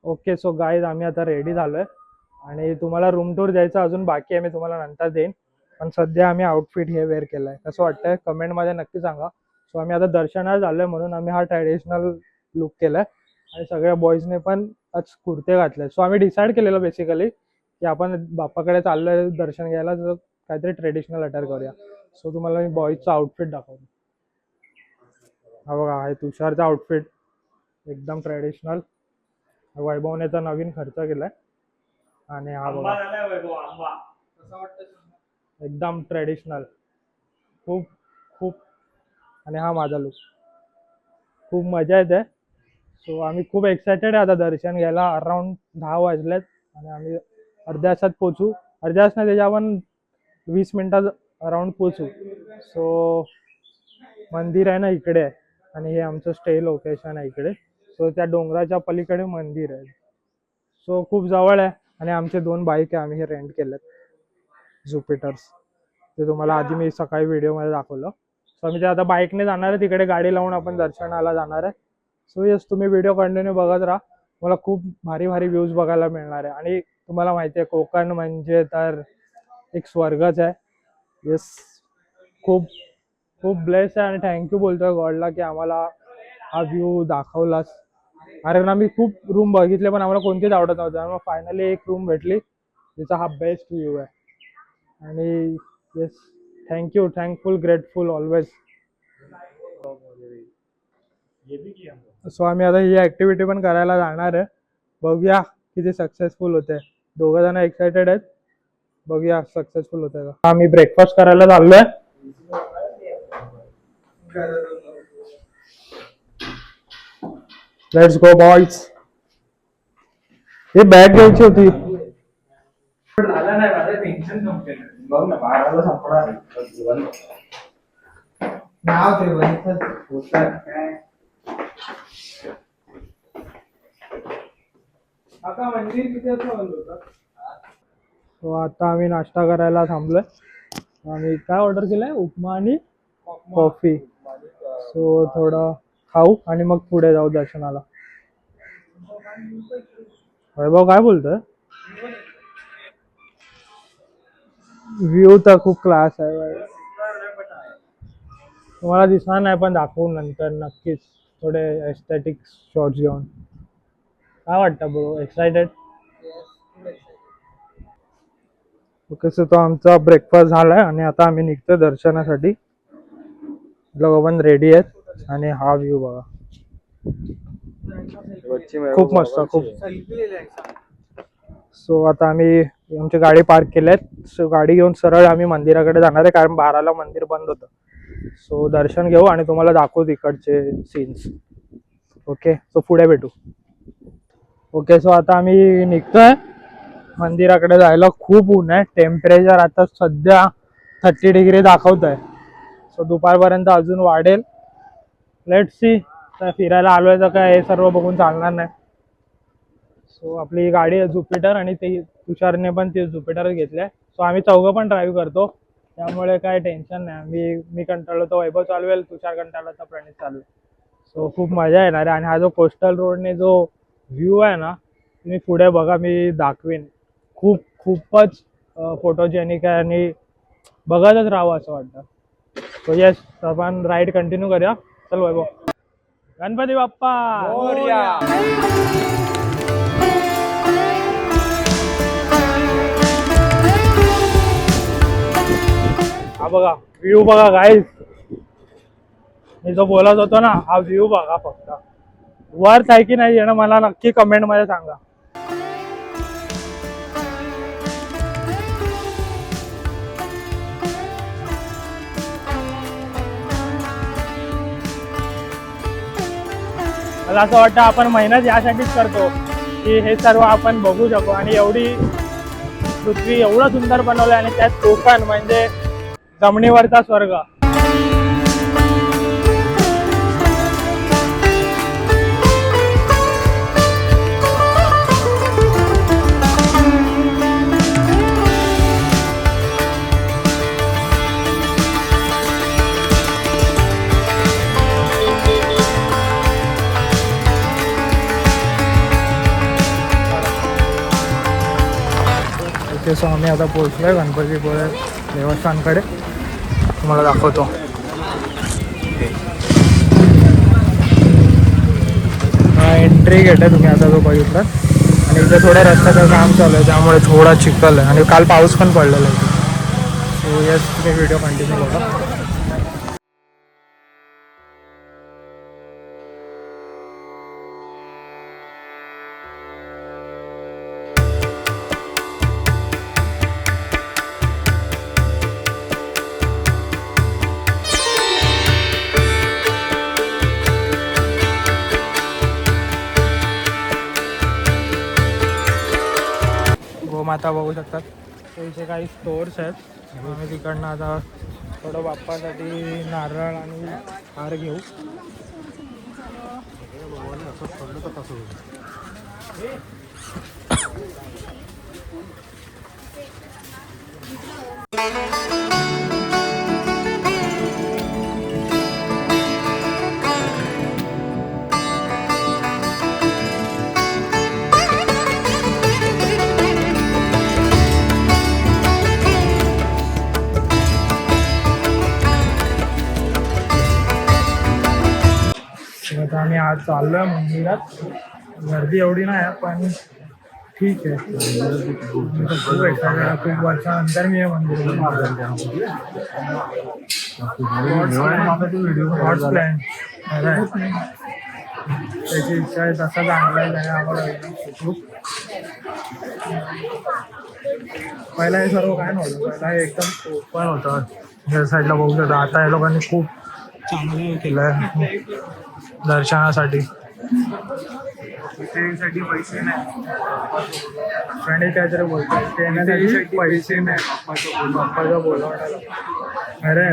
Okay, so guys आम्ही आता ready झालोय आणि तुम्हाला रूम टूर द्यायचं अजून बाकी आहे, मी तुम्हाला नंतर देईन. पण सध्या आम्ही आउटफिट हे वेअर केलंय. कसं वाटतंय कमेंटमध्ये नक्की सांगा. सो आम्ही आता दर्शनाला झालोय म्हणून आम्ही हा ट्रॅडिशनल लुक केलाय आणि सगळ्या बॉईजने पण आज कुर्ते घातले. सो आम्ही डिसाईड केलेलं बेसिकली की आपण बाप्पाकडे चाललोय दर्शन घ्यायला, तर काहीतरी ट्रेडिशनल अटायर करूया. सो तुम्हाला मी बॉईजचं आउटफिट दाखवतो. हा बघा, आहे तुषारचा आउटफिट एकदम ट्रेडिशनल. वैभवने तर नवीन खर्च केलाय आणि हा बघा एकदम ट्रेडिशनल, खूप खूप. आणि हा माझा लुक, खूप मजा येते. सो आम्ही खूप एक्सायटेड आहे आता दर्शन घ्यायला. अराउंड 10 वाजलेत आणि आम्ही अर्ध्या तासात पोचू. अर्ध्या तास नाही, त्याच्या आपण 20 मिनिटात अराउंड पोचू. सो मंदिर आहे ना इकडे आहे आणि हे आमचं स्टे लोकेशन आहे इकडे. सो त्या डोंगराच्या पलीकडे मंदिर आहे. सो खूप जवळ आहे आणि आमचे 2 बाईक आहे, आम्ही हे रेंट केलेत ज्युपिटर्स. ते तुम्हाला आधी मी सकाळी व्हिडिओमध्ये दाखवलं. सो आम्ही ते आता बाईकने जाणार आहे, तिकडे गाडी लावून आपण दर्शनाला जाणार आहे. सो येस, तुम्ही व्हिडिओ कंटिन्यू बघत राहा. मला खूप भारी भारी व्ह्यूज बघायला मिळणार आहे. आणि तुम्हाला माहिती आहे कोकण म्हणजे तर एक स्वर्गच आहे. येस, खूप खूप ब्लेस आहे आणि थँक्यू बोलतोय गॉडला की आम्हाला हा व्ह्यू दाखवलास. कारण आम्ही खूप रूम बघितले पण आम्हाला कोणतीच आवडत नव्हतं. त्यामुळे फायनली एक रूम भेटली जिचा हा बेस्ट व्ह्यू आहे. आणि yes, thank you, thankful, grateful always. So आम्ही आता ही ऍक्टिव्हिटी पण करायला जाणार आहे. बघूया किती सक्सेसफुल होते. 2 जण एक्सायटेड आहेत, बघूया सक्सेसफुल होते का. आम्ही ब्रेकफास्ट करायला चाललोय. Let's go boys. हे बॅग घ्यायची होती. झालं नाही, माझं टेन्शन नव्हते. बघ ना, 12ला संपणार नाव ते होतं काय. आता मंदिर किती असं बंद होतं. सो आता आम्ही नाश्ता करायला थांबलोय. आम्ही काय ऑर्डर केलंय, उपमा आणि कॉफी. सो थोडं खाऊ आणि मग पुढे जाऊ दर्शनाला. वैभव काय बोलतोय. व्ह्यू तर खूप क्लास आहे. तुम्हाला दिसणार नाही पण दाखवू नंतर नक्कीच थोडे एस्थेटिक शॉट्स घेऊन. काय वाटतं ब्रो, एक्सायटेड. ओके, सो तो आमचा ब्रेकफास्ट झालाय आणि आता आम्ही निघतो दर्शनासाठी. लोक पण रेडी आहेत आणि हा व्ह्यू बघा, खूप मस्त, खूप. सो आता आम्ही आमची गाडी पार्क केल्यात. सो गाडी घेऊन सरळ आम्ही मंदिराकडे जाणार आहे कारण 12ला मंदिर बंद होतं. सो दर्शन घेऊ आणि तुम्हाला दाखवू तिकडचे सीन्स. ओके, सो पुढे भेटू. ओके, सो आता आम्ही निघतोय मंदिराकडे जायला. खूप ऊन आहे, टेम्परेचर आता सध्या 30 डिग्री दाखवत आहे. सो दुपारपर्यंत अजून वाढेल. Let's see. तर फिरायला आलोय तर काय हे सर्व बघून चालणार नाही. सो आपली गाडी आहे ज्युपिटर आणि ते तुषारने पण ते ज्युपिटरच घेतलंय. सो आम्ही 4 पण ड्राईव्ह करतो, त्यामुळे काय टेन्शन नाही. मी कंटाळलो तर वैभव चालवेल, तुषार कंटाळला तर प्रणित चालवेल. सो खूप मजा येणार आहे. आणि हा जो कोस्टल रोडने जो व्ह्यू आहे ना, तुम्ही पुढे बघा, मी दाखवीन. खूपच फोटोजेनिक आहे आणि बघतच राहावं असं वाटतं. सो येस, आपण राईड कंटिन्यू करूया. चल वैभव. गणपती बाप्पा मोरया. हा बघा व्ह्यू बघा गाईज. मी जो बोलत होतो ना, हा व्ह्यू बघा फक्त. वर्थ आहे की नाही ना, मला नक्की कमेंट मध्ये सांगा. मला असं वाटतं आपण मेहनत यासाठीच करतो की हे सर्व आपण बघू शकू आणि एवढी पृथ्वी एवढं सुंदर बनवलं आणि त्यात कोकण म्हणजे जमिनीवरचा स्वर्ग. इथे सो आम्ही आता पोहोचलोय गणपतीपुळे देवस्थानकडे. तुम्हाला दाखवतो. हा एंट्री गेट आहे, तुम्ही आता जो बघितला. आणि इथे थोडं रस्त्याचं काम चालू आहे त्यामुळे थोडा चिखल आहे आणि काल पाऊस पण पडलेला आहे. सो यस, तुम्ही व्हिडिओ कंटिन्यू बघा. गोमाता बघू शकतात. तर इथे काही स्टोअर्स आहेत. आम्ही तिकडनं आता थोडं बाप्पासाठी नारळ आणि हार घेऊ. आता आम्ही आज चाललोय मंदिरात. गर्दी एवढी नाही आहे पण ठीक आहे. खूप एक्सायटेड आहे. खूप वर्षानंतर मी हे मंदिर त्याची इच्छा आहे तसा चांगला आहे आम्हाला. पहिला हे सर्व काय नव्हतं. पहिला हे एकदम ओपन होतं. या साईडला बघू शकता. आता या लोकांनी खूप चांगलं केलं आहे दर्शनासाठी. ट्रेनसाठी पैसे नाही. फ्रेंड काहीतरी बोलतात ट्रेनसाठी पैसे नाही. बाप्पाचा बोलवण्याला अरे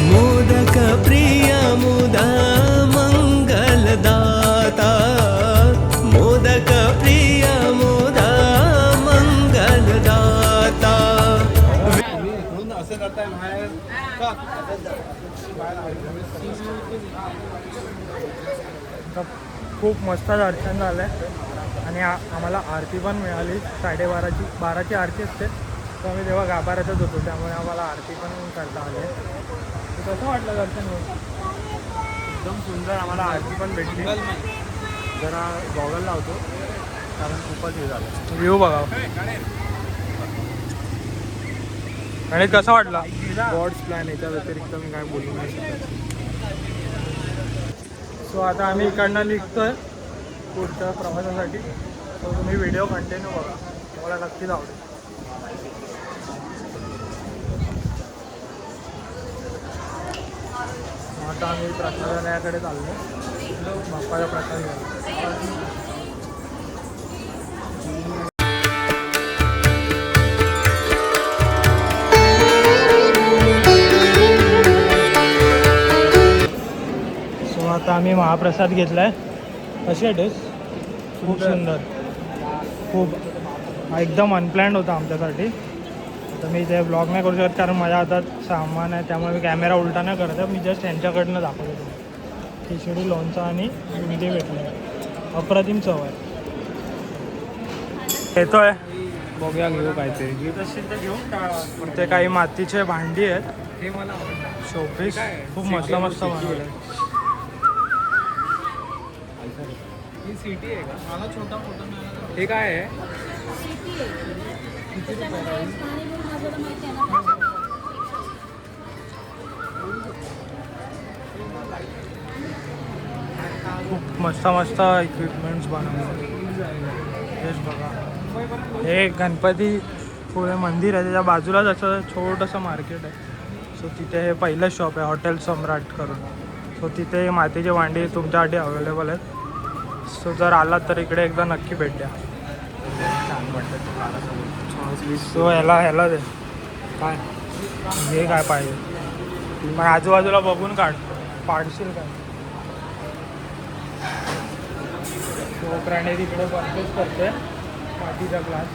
मोदक प्रिय मुदा मंगलदाता. मोदक प्रिय मुदा मंगलदाता. खूप मस्त दर्शन झालं आहे आणि आम्हाला आरती पण मिळाली. 12:30ची आरती असते. तर आम्ही तेव्हा गाभाऱ्यातच होतो त्यामुळे आम्हाला आरती पण करता आली. कसं वाटलं दर्शन घेऊन? एकदम सुंदर. आम्हाला आरती पण भेटली. जरा गॉगल लावतो कारण खूपच हे झालं. व्ह्यू बघा. आणि कसा वाटला? God's plan. याच्या व्यतिरिक्त मी काय बोलू नाही शकत. सो आता आम्ही इकडनं निघतोय पुढच्या प्रवासासाठी. सो तुम्ही व्हिडिओ कंटिन्यू बघा, तुम्हाला नक्कीच आवडेल. आता आम्ही प्रसादालयाकडे चाललो. बाप्पाचा प्रसाद घ्यायला. आता आम्ही महाप्रसाद घेतला आहे. कशी आहे टेस्ट? खूप सुंदर. खूप एकदम अनप्लॅन्ड होता आमच्यासाठी. तर मी ते ब्लॉग नाही करू शकत कारण माझ्या हातात सामान आहे त्यामुळे मी कॅमेरा उलटा नाही करत आहे. मी जस्ट त्यांच्याकडनं दाखवतो. खिचडी, लोणचं आणि मिठी भेटले. अप्रतिम चव आहे. येतोय बघूया घेऊ काहीतरी. घेत असेल तर घेऊ. ते काही मातीचे भांडी आहेत. हे मला शोपीस खूप मस्त मस्त बनवले. सिटी आहे का? मला छोटा फोटो मिळाला. हे काय आहे? खूप मस्त मस्त इक्विपमेंट्स बनवले. हेच बघा, हे गणपती पुढे मंदिर आहे, त्याच्या बाजूलाच असं छोटंसं मार्केट आहे. सो तिथे हे पहिलं शॉप आहे हॉटेल सम्राट करून. सो तिथे मातीचे भांडी तुमच्यासाठी अवेलेबल आहेत. सो जर आलात तर इकडे एकदा नक्की भेट द्या. सो ह्याला दे काय हे काय पाहिजे, मग आजूबाजूला बघून पाडशील काय. तो प्राणी तिकडे परचेस करते मातीचा ग्लास.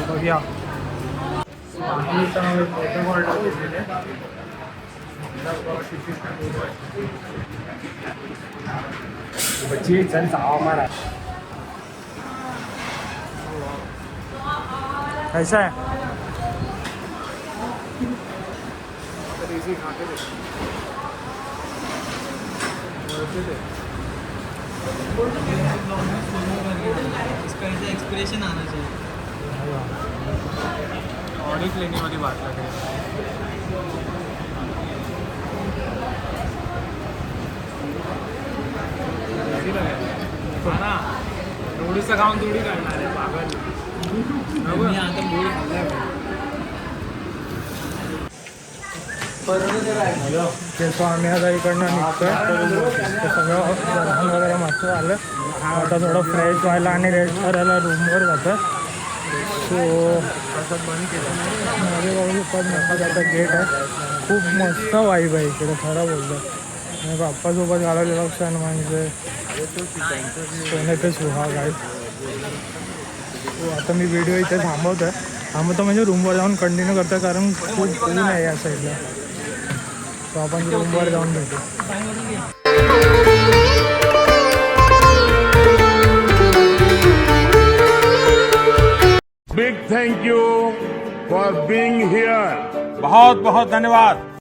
बघूया कैसा है. इसका ऐसा एक्सप्रेशन आना चाहिए. ऑडिट लेने वाली बात लग रही है. थोडीसं खाऊन थोडी करणार आहे पागल. मी आता मूळ खाल्लाय. सो आम्ही आता इकडनं निघतोय. सगळं दर्शन वगैरे मस्त झालं. आता थोडं फ्रेश व्हायला आणि रेस्ट करायला रूमवर जातं. सो असं बंद केलं मध्ये बघू शकतात त्याचा गेट आहे. खूप मस्त वाईब आहे इकडे खरं बोलतो. आणि बाप्पासोबत घालवलेलं क्षण म्हणजे सोन्याचं सुहाग आहे. सो आता मी व्हिडिओ इथे थांबवतो म्हणजे रूमवर जाऊन कंटिन्यू करतो, कारण खूप ऊन आहे या साईडला. सो आपण रूमवर जाऊन भेटू. Big thank you for being here. बहुत बहुत धन्यवाद.